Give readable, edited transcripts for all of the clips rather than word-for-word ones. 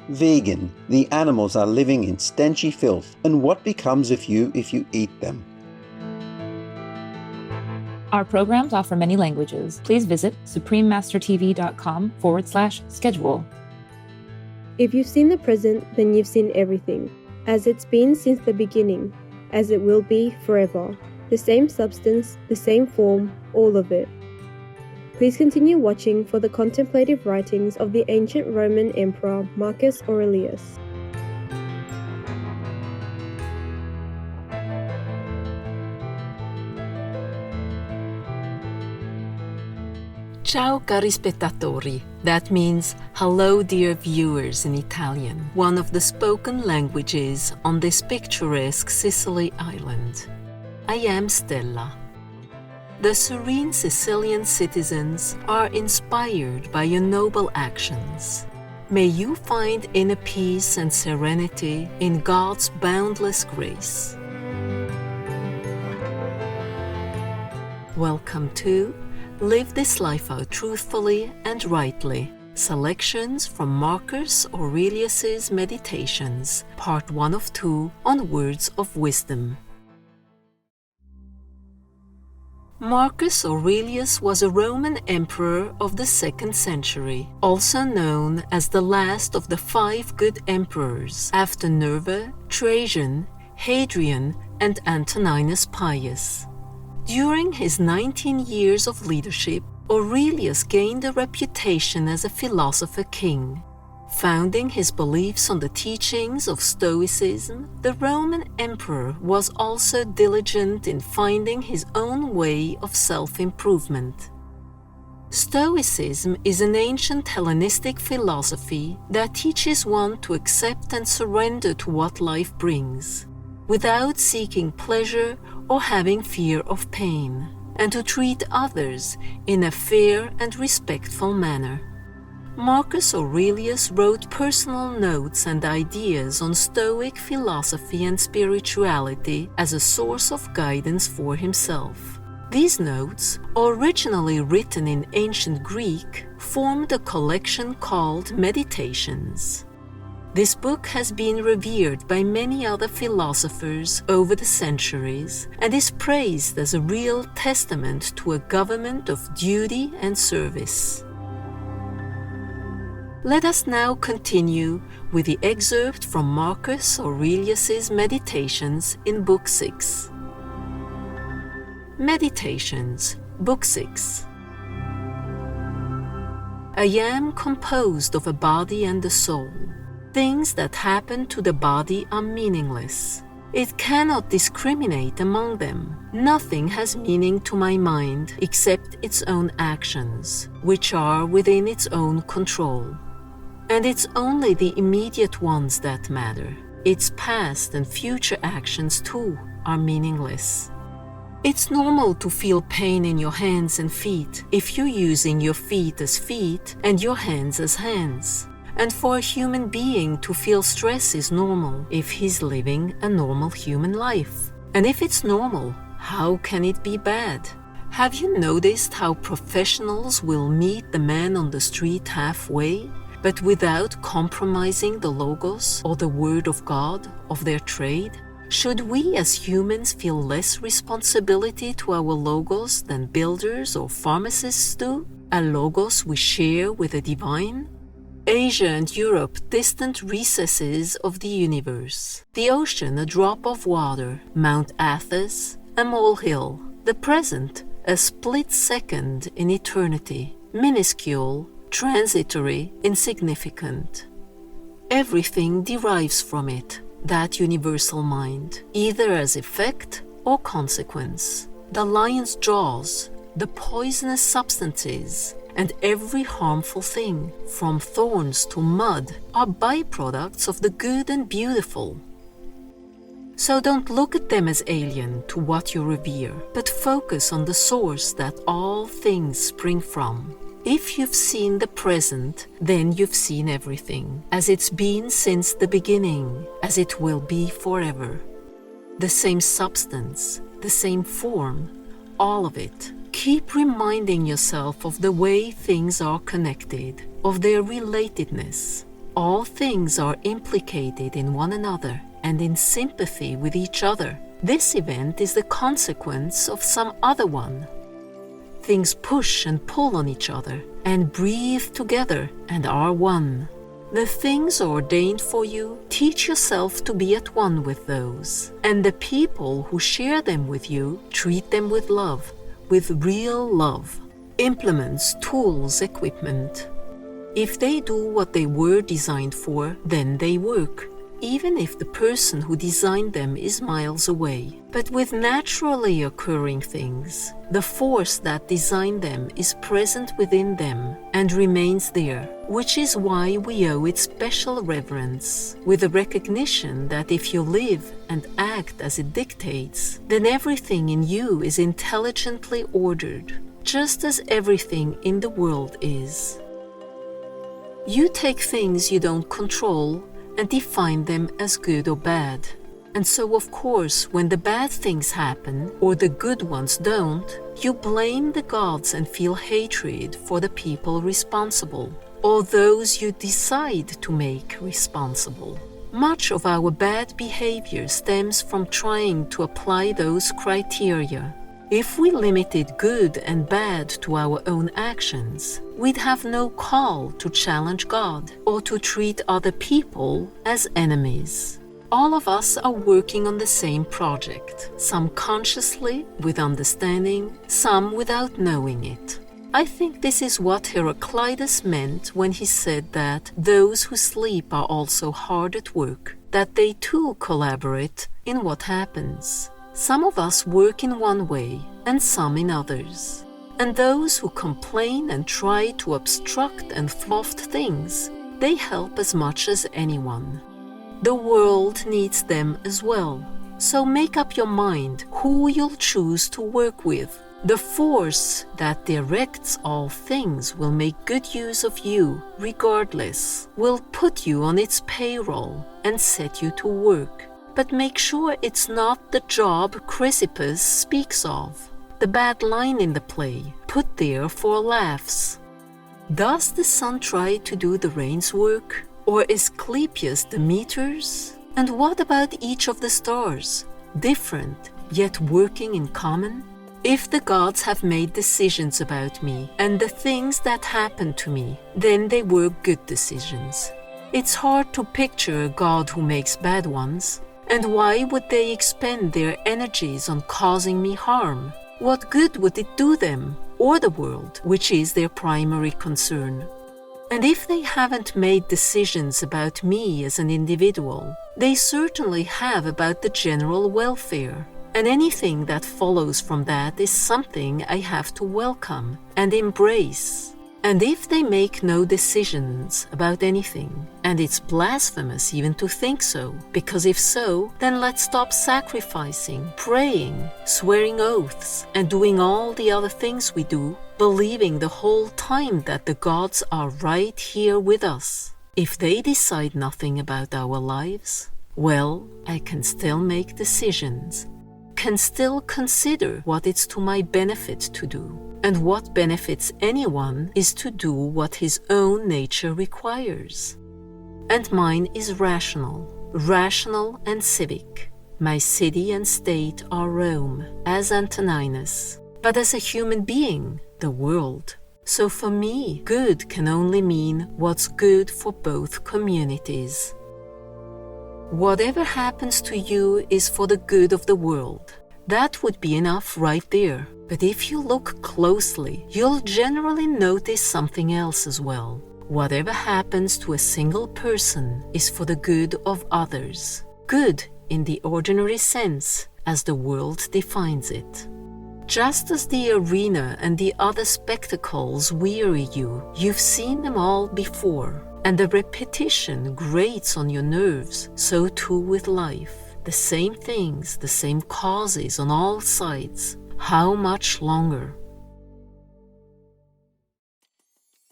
Vegan, the animals are living in stenchy filth, and what becomes of you if you eat them? Our programs offer many languages. Please visit suprememastertv.com/schedule. If you've seen the present, then you've seen everything, as it's been since the beginning, as it will be forever. The same substance, the same form, all of it. Please continue watching for the contemplative writings of the ancient Roman Emperor Marcus Aurelius. Ciao cari spettatori. That means hello dear viewers in Italian, one of the spoken languages on this picturesque Sicily island. I am Stella. The serene Sicilian citizens are inspired by your noble actions. May you find inner peace and serenity in God's boundless grace. Welcome to Live This Life Out Truthfully and Rightly. Selections from Marcus Aurelius's Meditations, Part 1 of 2 on Words of Wisdom. Marcus Aurelius was a Roman emperor of the 2nd century, also known as the last of the 5 good emperors after Nerva, Trajan, Hadrian, and Antoninus Pius. During his 19 years of leadership, Aurelius gained a reputation as a philosopher king. Founding his beliefs on the teachings of Stoicism, the Roman emperor was also diligent in finding his own way of self-improvement. Stoicism is an ancient Hellenistic philosophy that teaches one to accept and surrender to what life brings, without seeking pleasure or having fear of pain, and to treat others in a fair and respectful manner. Marcus Aurelius wrote personal notes and ideas on Stoic philosophy and spirituality as a source of guidance for himself. These notes, originally written in ancient Greek, formed a collection called Meditations. This book has been revered by many other philosophers over the centuries and is praised as a real testament to a government of duty and service. Let us now continue with the excerpt from Marcus Aurelius's Meditations in Book 6. Meditations, Book 6. I am composed of a body and a soul. Things that happen to the body are meaningless. It cannot discriminate among them. Nothing has meaning to my mind except its own actions, which are within its own control. And it's only the immediate ones that matter. Its past and future actions too are meaningless. It's normal to feel pain in your hands and feet if you're using your feet as feet and your hands as hands. And for a human being to feel stress is normal if he's living a normal human life. And if it's normal, how can it be bad? Have you noticed how professionals will meet the man on the street halfway, but without compromising the logos or the word of God of their trade? Should we as humans feel less responsibility to our logos than builders or pharmacists do? A logos we share with the divine? Asia and Europe, distant recesses of the universe. The ocean, a drop of water. Mount Athos, a molehill. The present, a split second in eternity. Minuscule, transitory, insignificant. Everything derives from it, that universal mind, either as effect or consequence. The lion's jaws, the poisonous substances, and every harmful thing, from thorns to mud, are byproducts of the good and beautiful. So don't look at them as alien to what you revere, but focus on the source that all things spring from. If you've seen the present, then you've seen everything, as it's been since the beginning, as it will be forever. The same substance, the same form, all of it. Keep reminding yourself of the way things are connected, of their relatedness. All things are implicated in one another and in sympathy with each other. This event is the consequence of some other one. Things push and pull on each other and breathe together and are one. The things ordained for you, teach yourself to be at one with those, and the people who share them with you, treat them with love, with real love. Implements, tools, equipment. If they do what they were designed for, then they work, even if the person who designed them is miles away. But with naturally occurring things, the force that designed them is present within them and remains there, which is why we owe it special reverence, with the recognition that if you live and act as it dictates, then everything in you is intelligently ordered, just as everything in the world is. You take things you don't control and define them as good or bad. And so, of course, when the bad things happen, or the good ones don't, you blame the gods and feel hatred for the people responsible, or those you decide to make responsible. Much of our bad behavior stems from trying to apply those criteria. If we limited good and bad to our own actions, we'd have no call to challenge God or to treat other people as enemies. All of us are working on the same project, some consciously, with understanding, some without knowing it. I think this is what Heraclitus meant when he said that those who sleep are also hard at work, that they too collaborate in what happens. Some of us work in one way and some in others. And those who complain and try to obstruct and thwart things, they help as much as anyone. The world needs them as well. So make up your mind who you'll choose to work with. The force that directs all things will make good use of you, regardless, will put you on its payroll and set you to work. But make sure it's not the job Chrysippus speaks of, the bad line in the play, put there for laughs. Does the sun try to do the rain's work? Or Asclepius the meters? And what about each of the stars? Different, yet working in common? If the gods have made decisions about me and the things that happen to me, then they were good decisions. It's hard to picture a god who makes bad ones. And why would they expend their energies on causing me harm? What good would it do them, or the world, which is their primary concern? And if they haven't made decisions about me as an individual, they certainly have about the general welfare. And anything that follows from that is something I have to welcome and embrace. And if they make no decisions about anything, and it's blasphemous even to think so, because if so, then let's stop sacrificing, praying, swearing oaths, and doing all the other things we do, believing the whole time that the gods are right here with us. If they decide nothing about our lives, well, I can still make decisions, can still consider what it's to my benefit to do. And what benefits anyone is to do what his own nature requires. And mine is rational and civic. My city and state are Rome, as Antoninus, but as a human being, the world. So for me, good can only mean what's good for both communities. Whatever happens to you is for the good of the world. That would be enough right there. But if you look closely, you'll generally notice something else as well. Whatever happens to a single person is for the good of others. Good in the ordinary sense, as the world defines it. Just as the arena and the other spectacles weary you, you've seen them all before, and the repetition grates on your nerves, so too with life. The same things, the same causes on all sides. How much longer?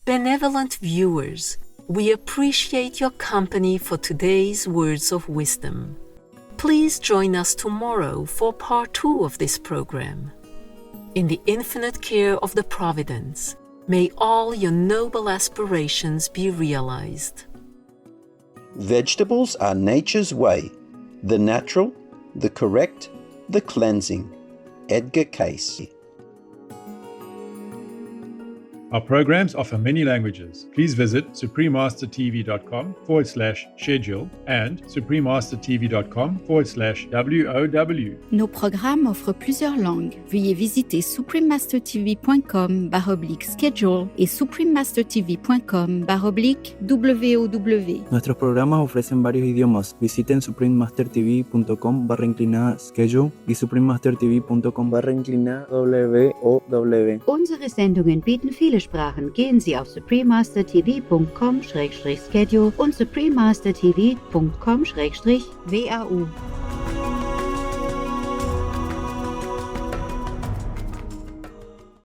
Benevolent viewers, we appreciate your company for today's words of wisdom. Please join us tomorrow for part 2 of this program. In the infinite care of the Providence, may all your noble aspirations be realized. Vegetables are nature's way, the natural, the correct, the cleansing. Edgar Cayce. Our programs offer many languages. Please visit suprememastertv.com/schedule and suprememastertv.com/WOW. Nos programmes offrent plusieurs langues. Veuillez visiter suprememastertv.com/schedule et suprememastertv.com/WOW. Nuestros programas ofrecen varios idiomas. Visiten suprememastertv.com/schedule y suprememastertv.com/WOW. Unsere Sendungen bieten viele Sprachen. Gehen Sie auf suprememastertv.com/schedule und suprememastertv.com/WAU.